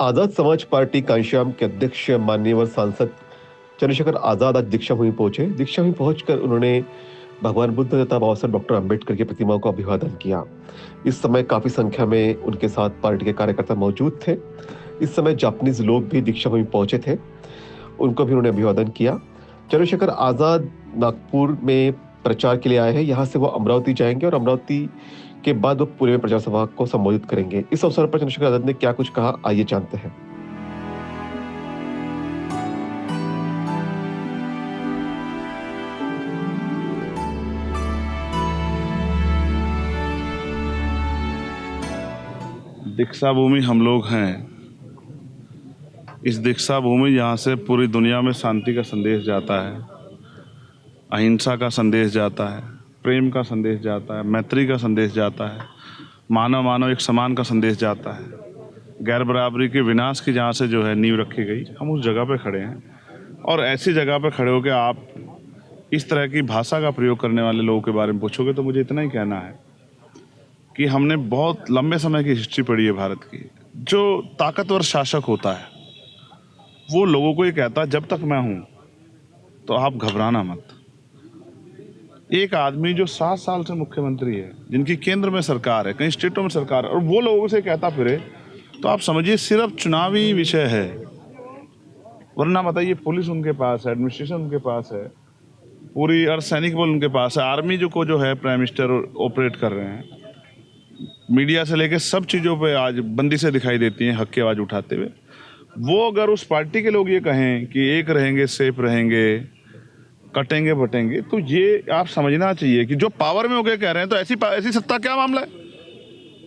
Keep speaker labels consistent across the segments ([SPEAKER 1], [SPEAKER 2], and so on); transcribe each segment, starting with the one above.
[SPEAKER 1] Azad Samaj party Kanshiram के अध्यक्ष माननीय व सांसद चंद्रशेखर आजाद आज दीक्षा भूमि पहुंचे। दीक्षा भूमि पहुंचकर उन्होंने भगवान बुद्ध तथा बाबा साहब डॉक्टर अंबेडकर की प्रतिमाओं का अभिवादन किया। इस समय काफी संख्या में उनके साथ पार्टी के कार्यकर्ता मौजूद थे। इस समय जापानीज लोग भी दीक्षा भूमि पहुंचे थे, उनको भी उन्होंने अभिवादन किया। चंद्रशेखर आजाद नागपुर में प्रचार के लिए आए हैं। यहाँ से वो अमरावती जाएंगे और अमरावती के बाद वो पुणे में प्रचार सभा को संबोधित करेंगे। इस अवसर पर चंद्रशेखर आजाद ने क्या कुछ कहा, आइए जानते हैं।
[SPEAKER 2] दीक्षा भूमि हम लोग हैं। इस दीक्षा भूमि यहाँ से पूरी दुनिया में शांति का संदेश जाता है, अहिंसा का संदेश जाता है, प्रेम का संदेश जाता है, मैत्री का संदेश जाता है, मानव मानव एक समान का संदेश जाता है। गैर बराबरी के विनाश की जहाँ से जो है नींव रखी गई, हम उस जगह पे खड़े हैं। और ऐसी जगह पे खड़े होकर आप इस तरह की भाषा का प्रयोग करने वाले लोगों के बारे में पूछोगे तो मुझे इतना ही कहना है कि हमने बहुत लंबे समय की हिस्ट्री पढ़ी है भारत की। जो ताकतवर शासक होता है वो लोगों को ये कहता है जब तक मैं हूं तो आप घबराना मत। एक आदमी जो 7 साल से मुख्यमंत्री है, जिनकी केंद्र में सरकार है, कई स्टेटों में सरकार है, और वो लोगों से कहता फिरे तो आप समझिए सिर्फ चुनावी विषय है। वरना बताइए, पुलिस उनके पास है, एडमिनिस्ट्रेशन उनके पास है, पूरी अर्धसैनिक बल उनके पास है, आर्मी जो है प्राइम मिनिस्टर ऑपरेट कर रहे हैं, मीडिया से लेकर सब चीज़ों पे आज बंदी से दिखाई देती हैं हक की आवाज़ उठाते हुए। वो अगर उस पार्टी के लोग ये कहें कि एक रहेंगे, सेफ रहेंगे, कटेंगे बटेंगे, तो ये आप समझना चाहिए कि जो पावर में होकर कह रहे हैं तो ऐसी सत्ता क्या मामला है,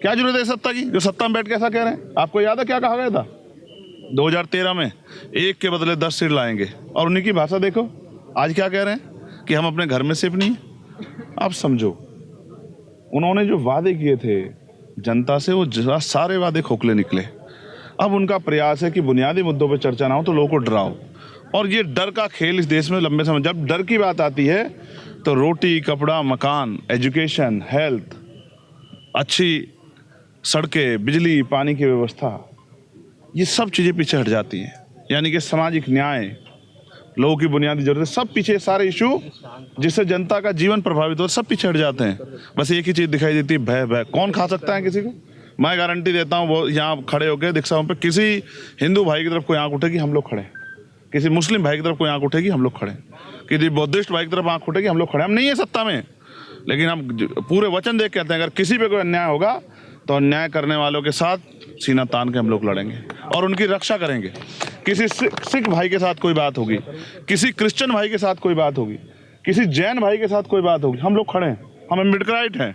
[SPEAKER 2] क्या जरूरत है सत्ता की? जो सत्ता में बैठ के ऐसा कह रहे हैं। आपको याद है क्या कहा गया था 2013 में? 1 के बदले 10 सीट लाएंगे, और उन्हीं की भाषा देखो आज क्या कह रहे हैं कि हम अपने घर में सेफ नहीं है। आप समझो, उन्होंने जो वादे किए थे जनता से, वो सारे वादे खोखले निकले। अब उनका प्रयास है कि बुनियादी मुद्दों पर चर्चा ना हो तो लोगों को डराओ, और ये डर का खेल इस देश में लंबे समय, जब डर की बात आती है तो रोटी, कपड़ा, मकान, एजुकेशन, हेल्थ, अच्छी सड़कें, बिजली, पानी की व्यवस्था, ये सब चीज़ें पीछे हट जाती हैं। यानी कि सामाजिक न्याय, लोगों की बुनियादी जरूरतें, सब पीछे, सारे इशू जिससे जनता का जीवन प्रभावित हो, सब पीछे हट जाते हैं। बस एक ही चीज़ दिखाई देती है, भय। भय कौन खा सकता है किसी को? मैं गारंटी देता हूँ, वो यहाँ खड़े होकर दीक्षाओं पे किसी हिंदू भाई की तरफ कोई आंख उठेगी, हम लोग खड़े हैं। किसी मुस्लिम भाई की तरफ कोई आंख उठेगी, हम लोग खड़े हैं। किसी बौद्धिस्ट भाई की तरफ आंख उठेगी, हम लोग खड़े हैं। हम नहीं है सत्ता में, लेकिन हम पूरे वचन देख के कहते हैं अगर किसी पे कोई अन्याय होगा तो अन्याय करने वालों के साथ सीना तान के हम लोग लड़ेंगे और उनकी रक्षा करेंगे। किसी सिख भाई के साथ कोई बात होगी, किसी क्रिश्चियन भाई के साथ कोई बात होगी, किसी जैन भाई के साथ कोई बात होगी, हम लोग खड़े हैं। हम अम्बेडकराइट हैं।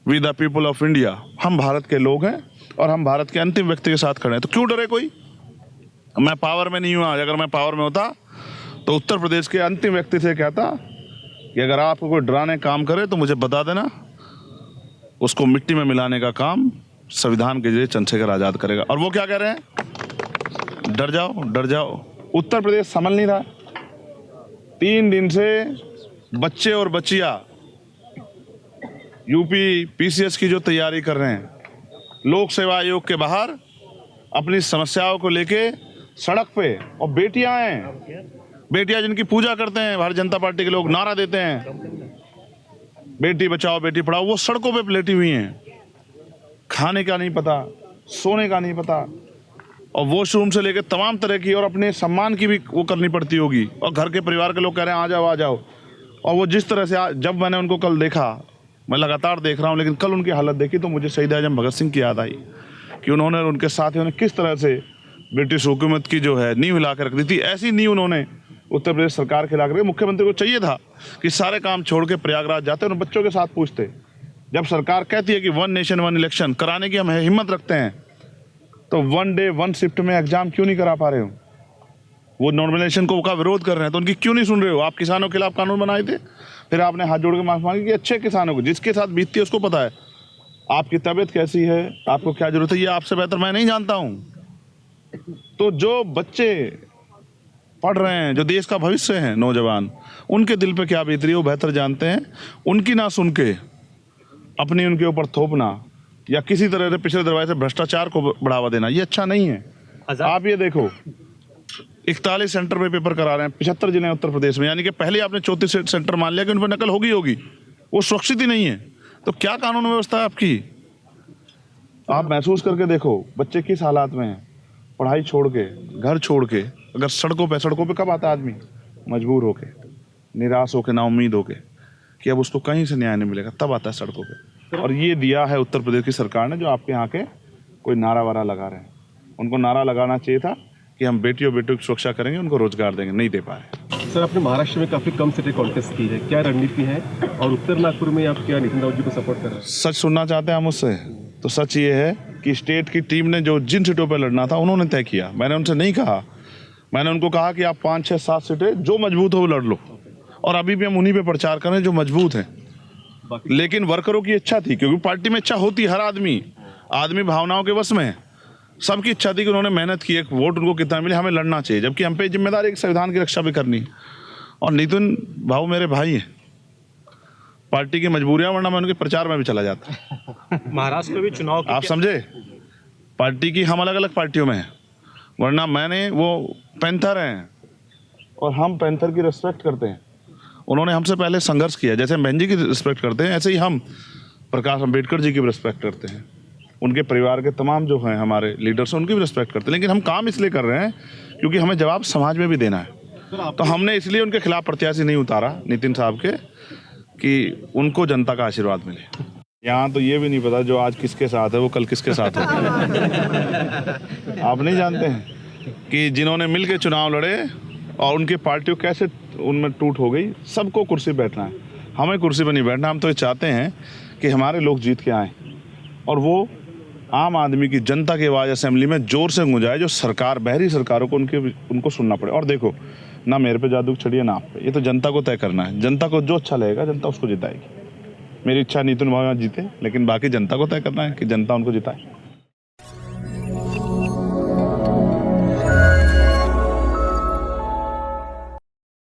[SPEAKER 2] We the people of India, हम भारत के लोग हैं और हम भारत के अंतिम व्यक्ति के साथ खड़े हैं। तो क्यों डरे कोई? मैं पावर में नहीं हूँ आज। अगर मैं पावर में होता तो उत्तर प्रदेश के अंतिम व्यक्ति से कहता कि अगर आपको कोई डराने काम करे तो मुझे बता देना, उसको मिट्टी में मिलाने का काम संविधान के जरिए चंद्रशेखर आजाद करेगा। और वो क्या कह रहे हैं? डर जाओ, डर जाओ। उत्तर प्रदेश संभल नहीं रहा। 3 दिन से बच्चे और बच्चियां यूपी पीसीएस की जो तैयारी कर रहे हैं, लोक सेवा आयोग के बाहर अपनी समस्याओं को लेके सड़क पे, और बेटियां हैं, बेटियां जिनकी पूजा करते हैं भारतीय जनता पार्टी के लोग, नारा देते हैं बेटी बचाओ बेटी पढ़ाओ, वो सड़कों पे लेटी हुई हैं। खाने का नहीं पता, सोने का नहीं पता, और वॉशरूम से लेकर तमाम तरह की, और अपने सम्मान की भी वो करनी पड़ती होगी। और घर के परिवार के लोग कह रहे हैं आ जाओ आ जाओ। और वो जिस तरह से जब मैंने उनको कल देखा, मैं लगातार देख रहा हूँ, लेकिन कल उनकी हालत देखी तो मुझे शहीद आजम भगत सिंह की याद आई कि उन्होंने, उनके साथियों ने किस तरह से ब्रिटिश हुकूमत की जो है नींव हिला कर रख दी थी। ऐसी नींव उन्होंने उत्तर प्रदेश सरकार के लाकर, मुख्यमंत्री को चाहिए था कि सारे काम छोड़ के प्रयागराज जाते और बच्चों के साथ पूछते। जब सरकार कहती है कि 1 नेशन 1 इलेक्शन कराने की हम हिम्मत रखते हैं, तो 1 डे 1 शिफ्ट में एग्जाम क्यों नहीं करा पा रहे हो? वो नॉर्मलाइजेशन को का विरोध कर रहे हैं तो उनकी क्यों नहीं सुन रहे हो? आप किसानों के खिलाफ कानून बनाए थे, फिर आपने हाथ जोड़ के माफी मांगी कि अच्छे किसानों को, जिसके साथ बीतती है उसको पता है आपकी तबीयत कैसी है, आपको क्या जरूरत है, ये आपसे बेहतर मैं नहीं जानता हूँ। तो जो बच्चे पढ़ रहे हैं, जो देश का भविष्य है, नौजवान, उनके दिल पे क्या बीत रही है वो बेहतर जानते हैं। उनकी ना सुन के अपनी उनके ऊपर थोपना या किसी तरह से पिछले दरवाजे से भ्रष्टाचार को बढ़ावा देना, ये अच्छा नहीं है। आप ये देखो 41 सेंटर पे पेपर करा रहे हैं, 75 जिले हैं उत्तर प्रदेश में, यानी कि पहले आपने 34 सेंटर मान लिया कि उन पर नकल होगी, वो सुरक्षित ही नहीं है। तो क्या कानून व्यवस्था है आपकी? आप महसूस करके देखो बच्चे किस हालात में हैं, पढ़ाई छोड़ के, घर छोड़ के, अगर सड़कों पे कब आता है आदमी? मजबूर होके, निराश होके, नाउम्मीद होके कि अब उसको कहीं से न्याय नहीं मिलेगा, तब आता है सड़कों पे। और ये दिया है उत्तर प्रदेश की सरकार ने, जो आपके यहाँ के कोई नारा वारा लगा रहे हैं। उनको नारा लगाना चाहिए था कि हम बेटियों की सुरक्षा करेंगे, उनको रोजगार देंगे, नहीं दे पाए।
[SPEAKER 1] सर, आपने महाराष्ट्र में काफी कम सीटें कॉन्टेस्ट की है, क्या रणनीति है? और उत्तर नागपुर में आप क्या नितिन राऊत जी को सपोर्ट कर रहे हैं?
[SPEAKER 2] सच सुनना चाहते हैं हम उससे? तो सच ये है कि स्टेट की टीम ने जो जिन सीटों पर लड़ना था उन्होंने तय किया। मैंने उनसे नहीं कहा, मैंने उनको कहा कि आप 5, 6, 7 सीटें जो मजबूत हो वो लड़ लो, और अभी भी हम उन्हीं पे प्रचार करें जो मजबूत हैं। लेकिन वर्करों की इच्छा थी, क्योंकि पार्टी में इच्छा होती, हर आदमी भावनाओं के वश में है। सबकी इच्छा थी कि उन्होंने मेहनत की, एक वोट उनको कितना मिले, हमें लड़ना चाहिए, जबकि हम पे जिम्मेदारी एक संविधान की रक्षा भी करनी। और नितिन भाऊ मेरे भाई हैं, पार्टी की मजबूरियां, वरना मैं उनके प्रचार में भी चला जाता।
[SPEAKER 3] महाराष्ट्र में भी चुनाव
[SPEAKER 2] आप समझे, पार्टी की हम अलग अलग पार्टियों में हैं, वरना मैंने वो पैंथर हैं और हम पैंथर की रिस्पेक्ट करते हैं। उन्होंने हमसे पहले संघर्ष किया, जैसे हम बहन जी की रिस्पेक्ट करते हैं, ऐसे ही हम प्रकाश अम्बेडकर जी की भी रिस्पेक्ट करते हैं। उनके परिवार के तमाम जो हैं हमारे लीडर्स, उनकी भी रिस्पेक्ट करते हैं। लेकिन हम काम इसलिए कर रहे हैं क्योंकि हमें जवाब समाज में भी देना है। तो हमने इसलिए उनके खिलाफ प्रत्याशी नहीं उतारा नितिन साहब के, कि उनको जनता का आशीर्वाद मिले। यहाँ तो ये भी नहीं पता जो आज किसके साथ है वो कल किसके साथ है। आप नहीं जानते हैं कि जिन्होंने मिल के चुनाव लड़े और उनकी पार्टियों कैसे उनमें टूट हो गई। सबको कुर्सी बैठना है, हमें कुर्सी पर नहीं बैठना। हम तो ये चाहते हैं कि हमारे लोग जीत के आएँ और वो आम आदमी की, जनता की आवाज़ असेंबली में जोर से गूंजाए, जो सरकार, बहरी सरकारों को उनको सुनना पड़े। और देखो, ना मेरे पे जादू की छड़ी है ना आप पे, ये तो जनता को तय करना है। जनता को जो अच्छा लगेगा जनता उसको जिताएगी। मेरी इच्छा नितिन भाव जीते, लेकिन बाकी जनता को तय करना है कि जनता उनको जिताए।